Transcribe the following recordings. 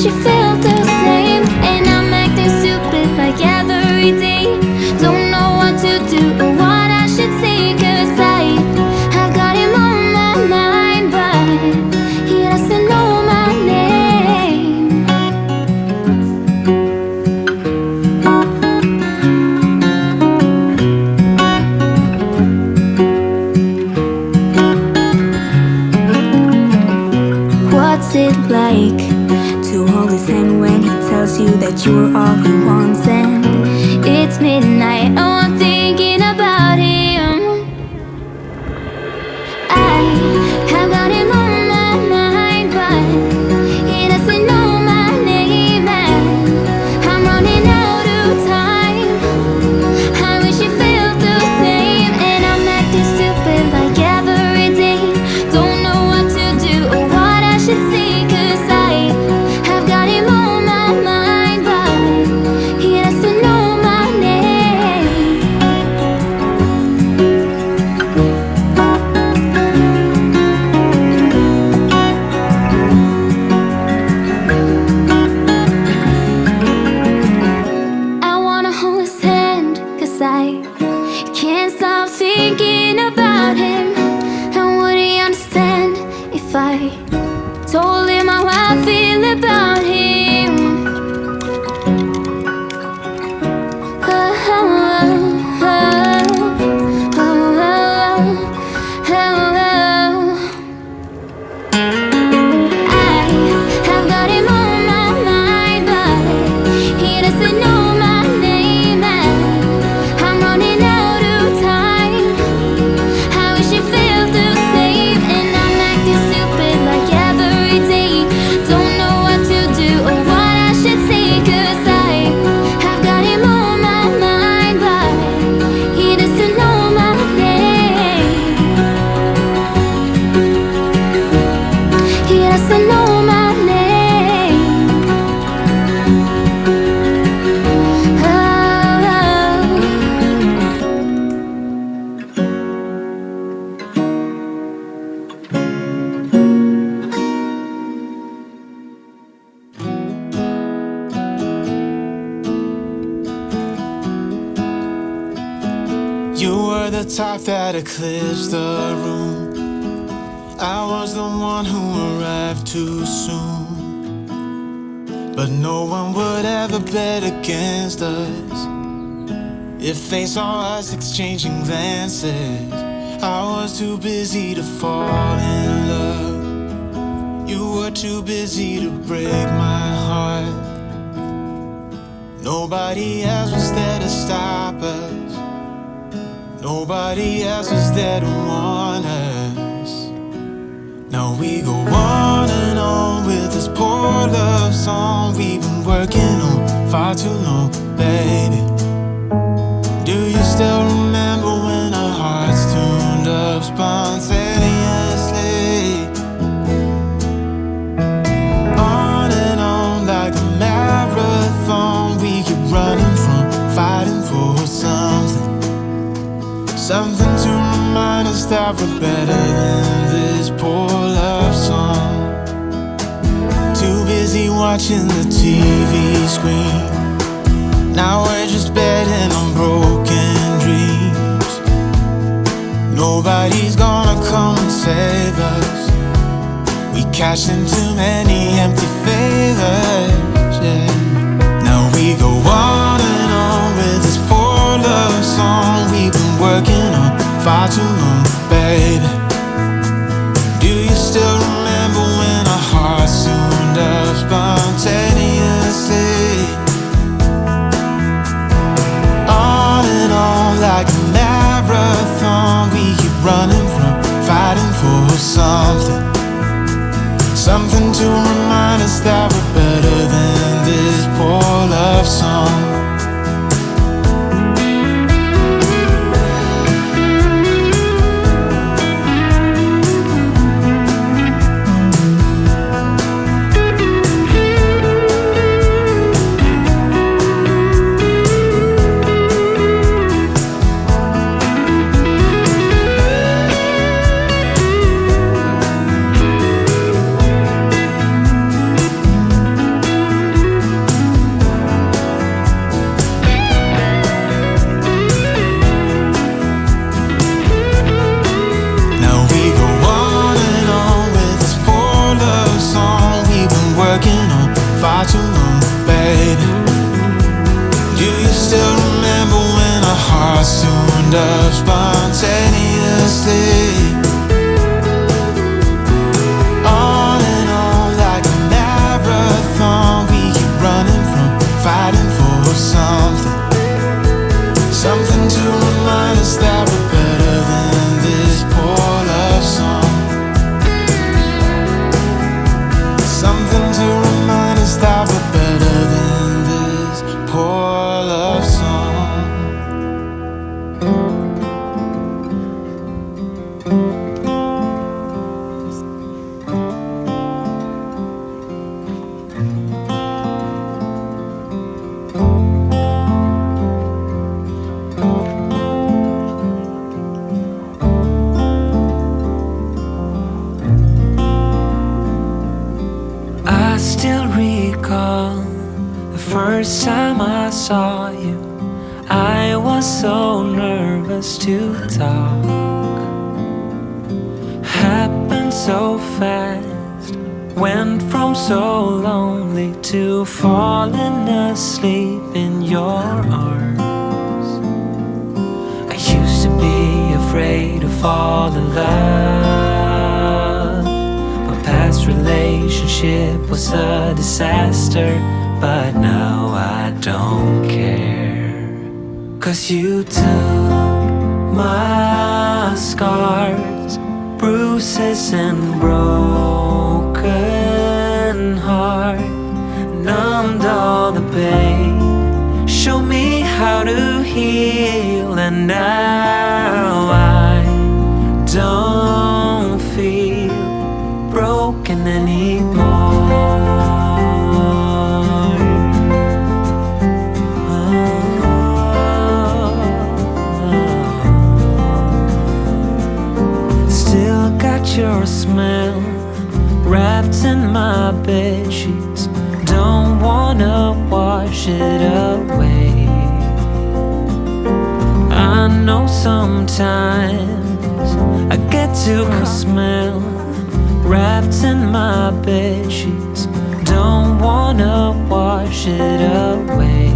wish you felt the same. And I'm acting stupid like every day. Don't know what to do or what I should say, 'cause I've got him on my mind, but he doesn't know my name. What's it like to hold his hand when he tells you that you're all he wants? And it's midnight, oh, I'm thinking about him. I have got him on my mind, but he doesn't know my name. And I'm running out of time. I wish you felt the same. And I'm acting stupid like every day. Don't know what to do or what I should say, 'cause I've got him on my mind, but he doesn't know my name. I wanna hold his hand, 'cause I can't stop thinking about him. And would he understand if I told him how I feel about him? Oh, oh, oh, oh, oh, oh. I have got him on my mind, but he doesn't know my name. And I'm running out of time. I wish you felt the same. And I'm acting stupid like every day. Don't know what to do or what I should say, 'cause I've got him on my mind, but he doesn't know my name. He doesn't know my name. You were the type that eclipsed the room. I was the one who arrived too soon. But no one would ever bet against us if they saw us exchanging glances. I was too busy to fall in love. You were too busy to break my heart. Nobody else was there to stop us. Nobody else was there to warn us. Now we go on and on with this poor love song we've been working on far too long, baby. Do you still remember when our hearts tuned up spontaneously? On and on like a marathon, we keep running from fighting for something. Something to remind us that we're better than this poor love song. Too busy watching the TV screen. Now we're just betting on broken dreams. Nobody's gonna come and save us. We cash in too many empty favors, yeah. Now we go on and on with this poor love song we've been working on far too long, baby. Do you still remember when our hearts tuned up spontaneously? On and on like a marathon, we keep running from fighting for something. Something to remind us that we're better than this poor love song. first time I saw you, I was so nervous to talk. Happened so fast, went from so lonely to falling asleep in your arms. I used to be afraid to fall in love. My past relationship was a disaster, but now I don't care. 'Cause you took my scars, bruises and broken heart, numbed all the pain, show me how to heal, and now I don't feel broken anymore. Still got your smell wrapped in my bedsheets, don't wanna wash it away. I know sometimes I get too smell wrapped in my bedsheets, don't wanna wash it away.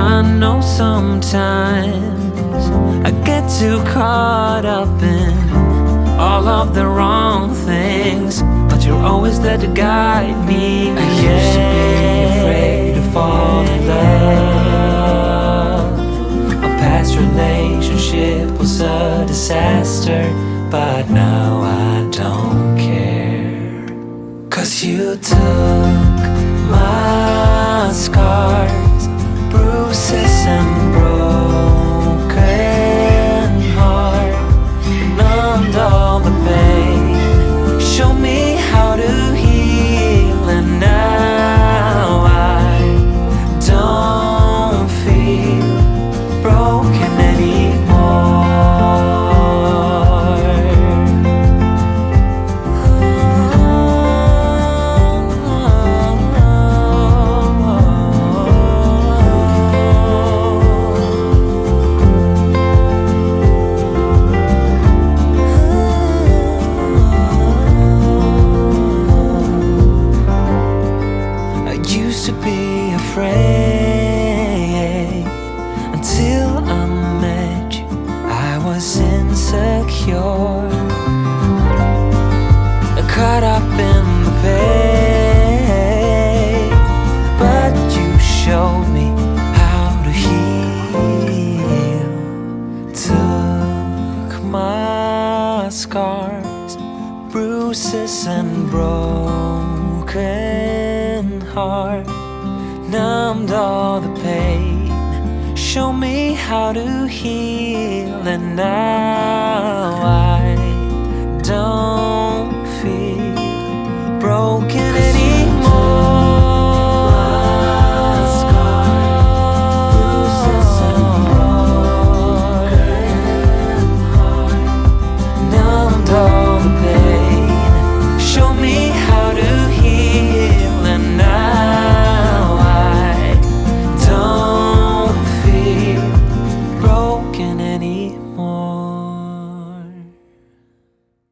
I know sometimes I get too caught up in all of the wrong things, but you're always there to guide me. I used to be afraid to fall in love. A past relationship was a disaster, but now I don't care. 'Cause you took my scars, bruises and broken heart, numbed all the pain, show me how to heal, and now I don't feel broken anymore. I used to be afraid until I met you. I was insecure, caught up in the pain, but you showed me how to heal. Took my scars, bruises and broken heart, numbed all the pain, show me how to heal, and now I